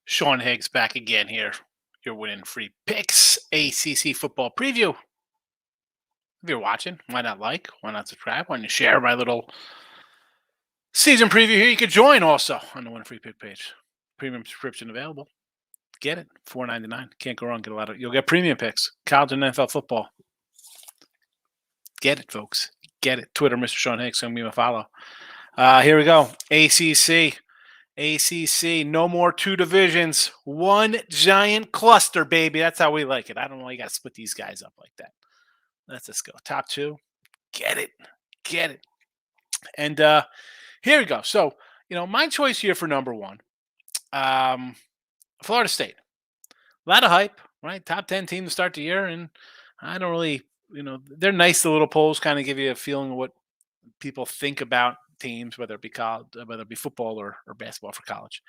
Sean Higgs back again here. You're winning free picks. ACC Football Preview. If you're watching, why not like? Why not subscribe? Why not share my little season preview here? You could join also on the Win Free Pick page. Premium subscription available. Get it. $4.99. Can't go wrong. You'll get premium picks. College and NFL football. Get it, folks. Get it. Twitter, Mr. Sean Higgs. Give me a follow. Here we go. ACC. ACC, no more two divisions, one giant cluster, baby. That's how we like it. I don't know. You got to split these guys up like that. Let's just go. Top two, get it. And here we go. So, my choice here for number one, Florida State. A lot of hype, right? Top 10 team to start the year. And I don't really, they're nice. The little polls kind of give you a feeling of what people think about teams, whether it be college, whether it be football or basketball for college.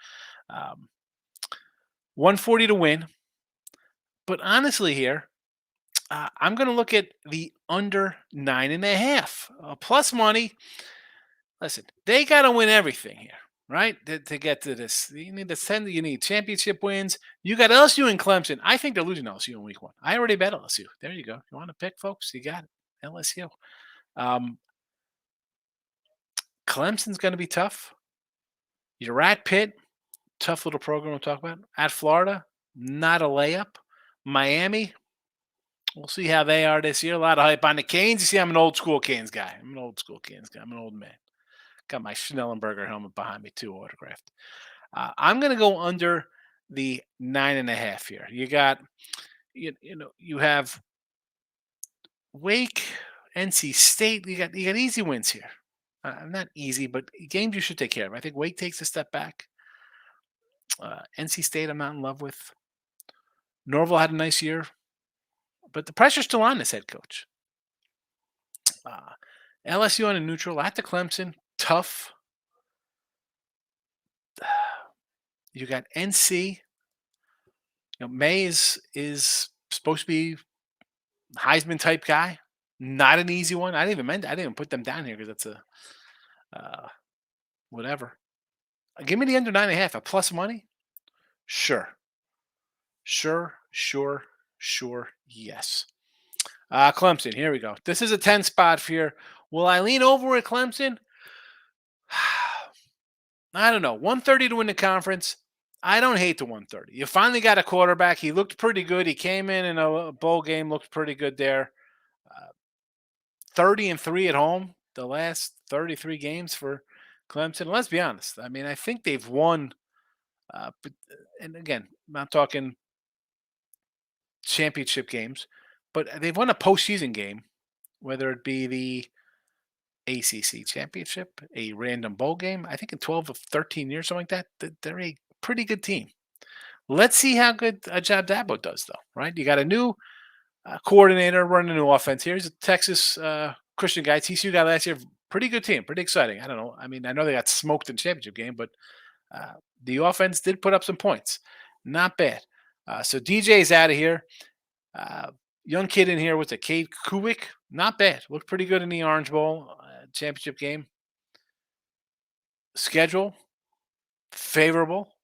140 to win. But honestly here, I'm going to look at the under 9.5. Plus money. Listen, they got to win everything here, right? To get to this. You need you need championship wins. You got LSU and Clemson. I think they're losing LSU in week one. I already bet LSU. There you go. You want to pick, folks? You got it. LSU. Clemson's going to be tough. You're at Pitt, tough little program we'll talk about. At Florida, not a layup. Miami, we'll see how they are this year. A lot of hype on the Canes. You see, I'm an old school Canes guy. I'm an old man. Got my Schnellenberger helmet behind me too, autographed. I'm going to go under the 9.5 here. You got, you have Wake, NC State. You got easy wins here. Not easy, but games you should take care of. I think Wake takes a step back. NC State, I'm not in love with. Norville had a nice year, but the pressure's still on this head coach. LSU on a neutral at the Clemson, tough. You got NC. May is supposed to be Heisman type guy. Not an easy one. I didn't even put them down here because that's a whatever. Give me the under 9.5. A plus money? Sure. Yes. Clemson, here we go. This is a 10 spot here. Will I lean over at Clemson? I don't know. 130 to win the conference. I don't hate the 130. You finally got a quarterback. He looked pretty good. He came in a bowl game, looked pretty good there. 30-3 at home, the last 33 games for Clemson. Let's be honest. I mean, I think they've won. And again, I'm not talking championship games, but they've won a postseason game, whether it be the ACC championship, a random bowl game. I think in 12 of 13 years, something like that. They're a pretty good team. Let's see how good a job Dabo does, though, right? You got a new coordinator running a new offense here. He's a Texas Christian guy, TCU guy last year. Pretty good team, pretty exciting. I don't know. I mean, I know they got smoked in the championship game, but the offense did put up some points. Not bad. So DJ's out of here. Young kid in here with a Cade Kuwick. Not bad. Looked pretty good in the Orange Bowl championship game. Schedule favorable.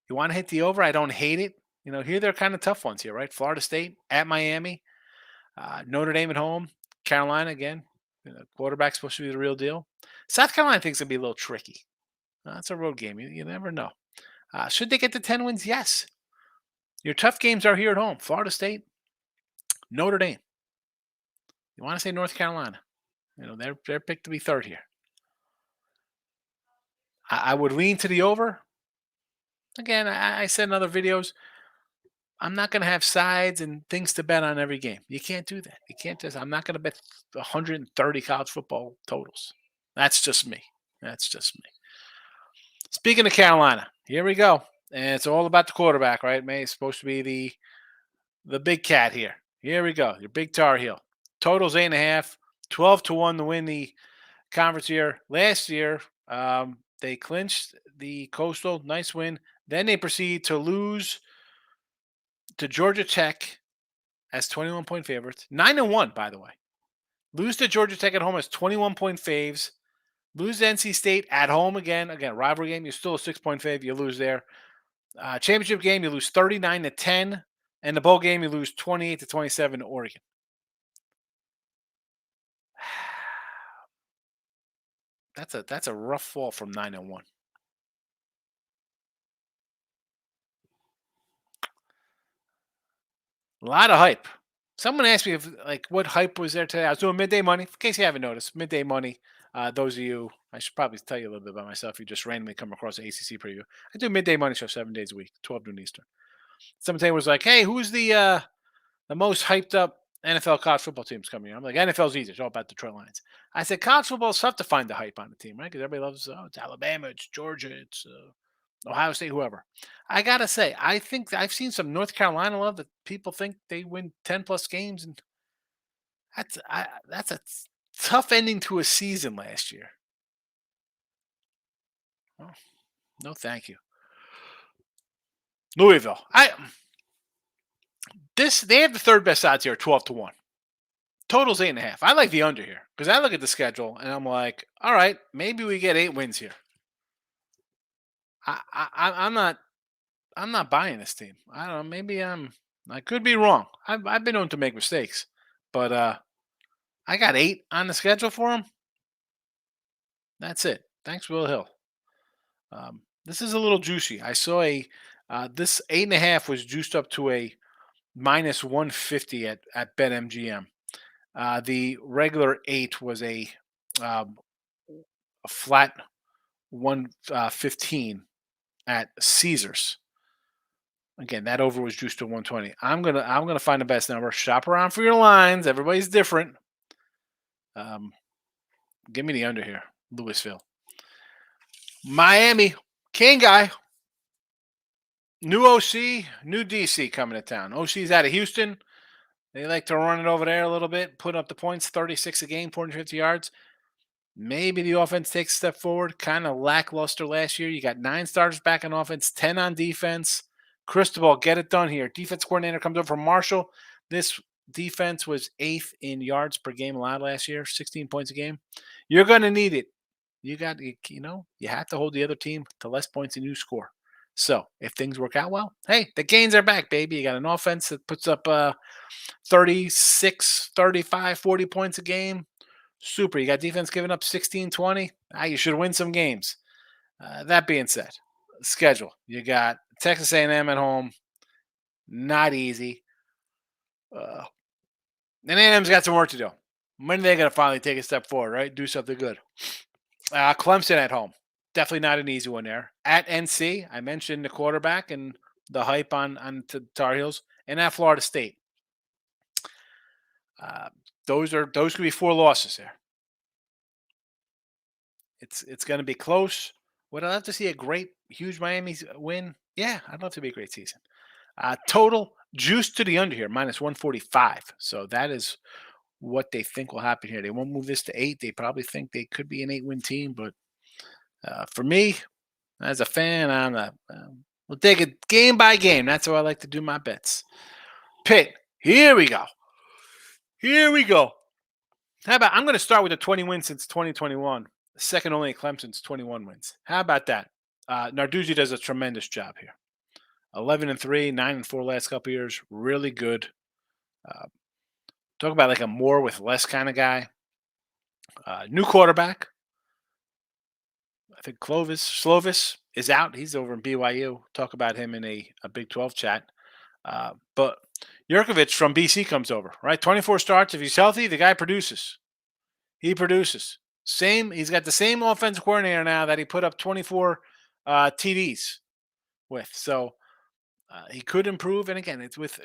You want to hit the over? I don't hate it. Here they're kind of tough ones here, right? Florida State at Miami, Notre Dame at home, Carolina again. Quarterback's supposed to be the real deal. South Carolina thinks it'll be a little tricky. That's a road game. You never know. Should they get to 10 wins? Yes. Your tough games are here at home. Florida State, Notre Dame. You want to say North Carolina. They're picked to be third here. I would lean to the over. Again, I said in other videos, I'm not going to have sides and things to bet on every game. You can't do that. You can't I'm not going to bet 130 college football totals. That's just me. Speaking of Carolina, here we go. And it's all about the quarterback, right? May is supposed to be the big cat here. Here we go. Your big Tar Heel. Total's 8.5. 12-1 to win the conference year. Last year, they clinched the Coastal. Nice win. Then they proceed to lose to Georgia Tech as 21-point favorites. 9-1, by the way. Lose to Georgia Tech at home as 21-point faves. Lose to NC State at home again. Again, rivalry game. You're still a 6-point favorite. You lose there. Championship game, you lose 39-10, and the bowl game, you lose 28-27 to Oregon. That's a rough fall from 9-1. A lot of hype. Someone asked me if what hype was there today. I was doing midday money. In case you haven't noticed, midday money. Those of you, I should probably tell you a little bit about myself. You just randomly come across the ACC preview. I do midday money show 7 days a week, 12 noon Eastern. Someone today was like, "Hey, who's the most hyped up NFL college football teams coming in?" I'm like, "NFL's easy. It's all about Detroit Lions." I said, "College football is tough to find the hype on the team, right? Because everybody loves, oh, it's Alabama, it's Georgia, it's Ohio State, whoever." I gotta say, I think I've seen some North Carolina love that people think they win 10+ games, and that's a tough ending to a season last year. Oh, no, thank you, Louisville. They have the third best odds here, 12-1. Total's 8.5. I like the under here because I look at the schedule and I'm like, all right, maybe we get 8 wins here. I'm not buying this team. I don't know. Maybe I could be wrong. I've been known to make mistakes, but I got 8 on the schedule for them. That's it. Thanks, Will Hill. This is a little juicy. I saw this 8.5 was juiced up to a -150 at BetMGM. The regular 8 was um, a flat 115 at Caesars. Again, that over was juiced to 120. I'm gonna find the best number. Shop around for your lines. Everybody's different. Um, Give me the under here. Louisville, Miami, King guy, new OC, new DC coming to town. OC's out of Houston. They like to run it over there a little bit, put up the points, 36 a game, 450 yards. Maybe the offense takes a step forward. Kind of lackluster last year. You got 9 starters back on offense, 10 on defense. Cristobal, get it done here. Defense coordinator comes over from Marshall. This defense was 8th in yards per game allowed last year, 16 points a game. You're going to need it. You have to hold the other team to less points than you score. So if things work out well, hey, the gains are back, baby. You got an offense that puts up 36, 35, 40 points a game. Super. You got defense giving up 16, 20. You should win some games. That being said, schedule. You got Texas A&M at home. Not easy. And A&M's got some work to do. When are they going to finally take a step forward, right? Do something good. Clemson at home. Definitely not an easy one there. At NC, I mentioned the quarterback and the hype on Tar Heels. And at Florida State. Those could be 4 losses there. It's going to be close. Would I love to see a great, huge Miami win? Yeah, I'd love to be a great season. Total juice to the under here, -145. So that is what they think will happen here. They won't move this to 8. They probably think they could be an 8-win team. But for me, as a fan, I'm not. We'll take it game by game. That's how I like to do my bets. Pitt, here we go. Here we go. How about I'm going to start with a 20 wins since 2021. Second only Clemson's 21 wins. How about that? Narduzzi does a tremendous job here. 11-3, 9-4 last couple years. Really good. Talk about like a more with less kind of guy. New quarterback. I think Slovis is out. He's over in BYU. Talk about him in a Big 12 chat. But Jurkovich from BC comes over, right? 24 starts. If he's healthy, the guy produces. He produces. He's got the same offensive coordinator now that he put up 24 TDs with. So he could improve. And again, it's with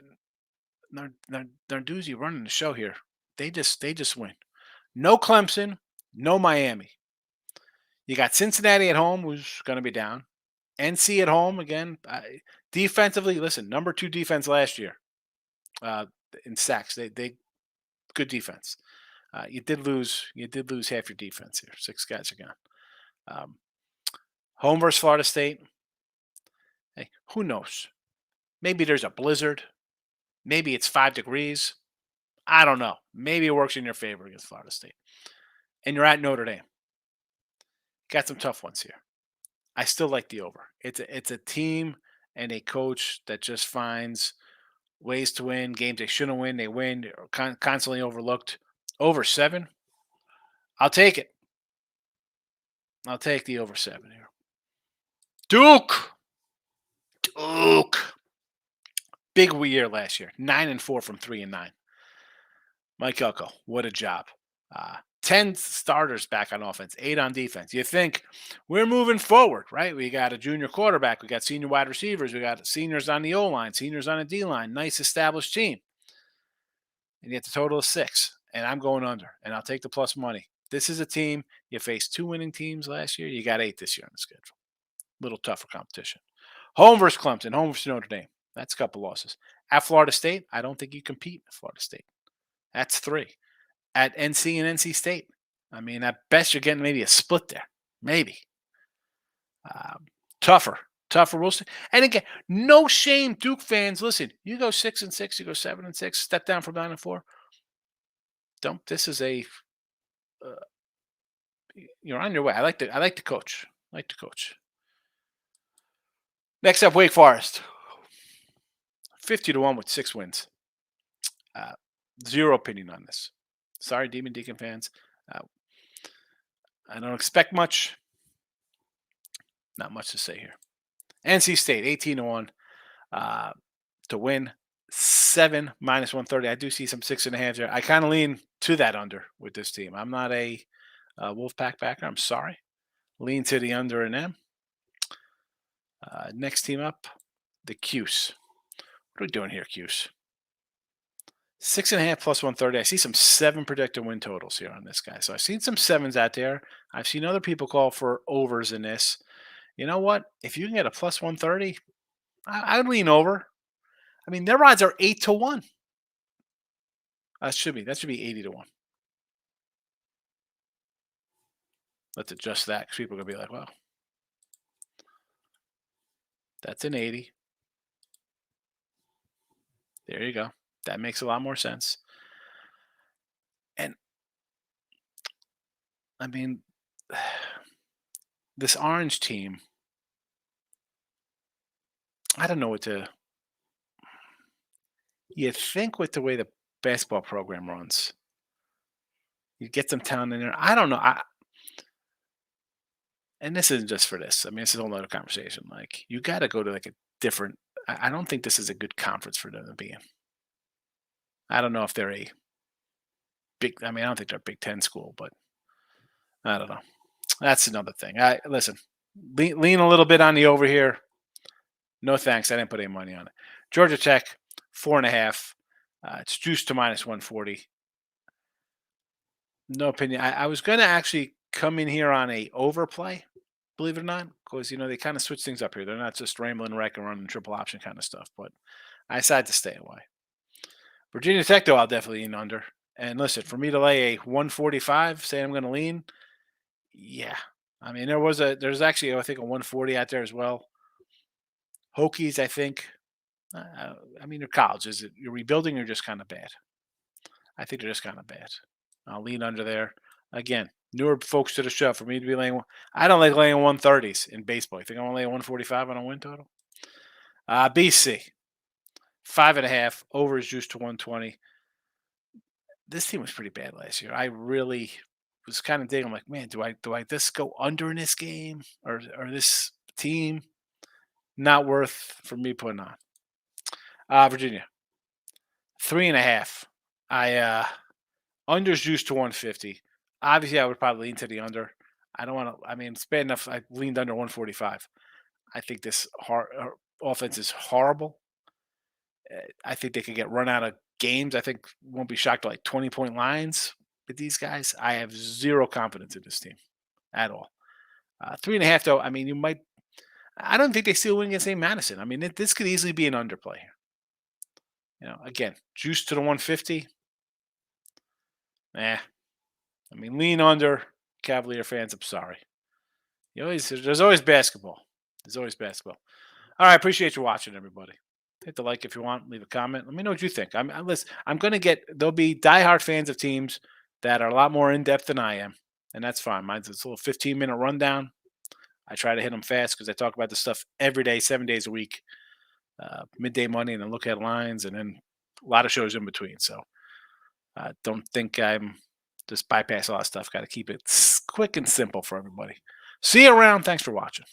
Narduzzi running the show here. They just win. No Clemson, no Miami. You got Cincinnati at home, who's going to be down. NC at home again. Defensively, listen, number 2 defense last year in sacks. They good defense. You did lose half your defense here. 6 guys are gone. Home versus Florida State. Hey, who knows? Maybe there's a blizzard. Maybe it's 5 degrees. I don't know. Maybe it works in your favor against Florida State. And you're at Notre Dame. Got some tough ones here. I still like the over. It's a team and a coach that just finds ways to win games they shouldn't win. They win. They're constantly overlooked. Over 7. I'll take it. I'll take the over 7 here. Duke. Duke. Big year last year. 9-4 from 3-9. Mike Elko, what a job. 10 starters back on offense, 8 on defense. You think we're moving forward, right? We got a junior quarterback. We got senior wide receivers. We got seniors on the O-line, seniors on the D-line. Nice established team. And you get the total of 6. And I'm going under. And I'll take the plus money. This is a team. You faced 2 winning teams last year. You got 8 this year on the schedule. Little tougher competition. Home versus Clemson. Home versus Notre Dame. That's a couple losses. At Florida State, I don't think you compete at Florida State. That's 3. At NC and NC State, I mean, at best you're getting maybe a split there. Maybe. Tougher. We'll see. And again, no shame, Duke fans. Listen, you go 6-6, you go 7-6, step down from 9-4. Don't. This is a. You're on your way. I like the coach. Next up, Wake Forest. 50-1 with 6 wins. Zero opinion on this. Sorry, Demon Deacon fans. I don't expect much. Not much to say here. NC State, 18-1 to win. 7 minus 130. I do see some 6.5 there. I kind of lean to that under with this team. I'm not a Wolfpack backer. I'm sorry. Lean to the under in them. Next team up, the Cuse. What are we doing here, Cuse? 6.5 plus 130. I see some 7 projected win totals here on this guy. So I've seen some 7s out there. I've seen other people call for overs in this. You know what? If you can get a plus 130, I'd lean over. I mean, their odds are 8-1. That should be 80-1. Let's adjust that because people are gonna be like, "Well, that's an 80." There you go. That makes a lot more sense. And I mean, this Orange team, I don't know what to. You think with the way the basketball program runs, you get some talent in there. I don't know. And this isn't just for this. I mean, this is a whole other conversation. Like, you got to go to like a different. I don't think this is a good conference for them to be in. I don't know if they're a big. I mean, I don't think they're a Big Ten school, but I don't know. That's another thing. Listen. Lean a little bit on the over here. No thanks. I didn't put any money on it. Georgia Tech, 4.5. It's juiced to minus 140. No opinion. I was going to actually come in here on a overplay, believe it or not, because they kind of switch things up here. They're not just rambling wreck and running triple option kind of stuff. But I decided to stay away. Virginia Tech, though, I'll definitely lean under. And listen, for me to lay a 145, say I'm going to lean, yeah. I mean, there's actually, I think, a 140 out there as well. Hokies, I think. I mean, they're college. Is it you're rebuilding or just kind of bad? I think they're just kind of bad. I'll lean under there. Again, newer folks to the show. For me to be laying, I don't like laying 130s in baseball. You think I want to lay 145 on a win total? BC, 5.5. Over is juiced to 120. This team was pretty bad last year. I really was kind of digging. I'm like, man, do I just go under in this game or this team? Not worth for me putting on. Virginia, 3.5. Under's juiced to 150. Obviously, I would probably lean to the under. I don't want to. I mean, it's bad enough. I leaned under 145. I think this offense is horrible. I think they could get run out of games. I think won't be shocked to like 20-point lines with these guys. I have zero confidence in this team at all. 3.5 though. I mean, you might. I don't think they still win against St. Madison. I mean, this could easily be an underplay here. Again, juice to the 150. I mean, lean under, Cavalier fans. I'm sorry. There's always basketball. There's always basketball. All right, appreciate you watching, everybody. Hit the like if you want. Leave a comment. Let me know what you think. There'll be diehard fans of teams that are a lot more in depth than I am. and that's fine. Mine's a little 15-minute rundown. I try to hit them fast because I talk about this stuff every day, 7 days a week, midday money, and then look at lines, and then a lot of shows in between. So don't think I'm just bypass a lot of stuff. Got to keep it quick and simple for everybody. See you around. Thanks for watching.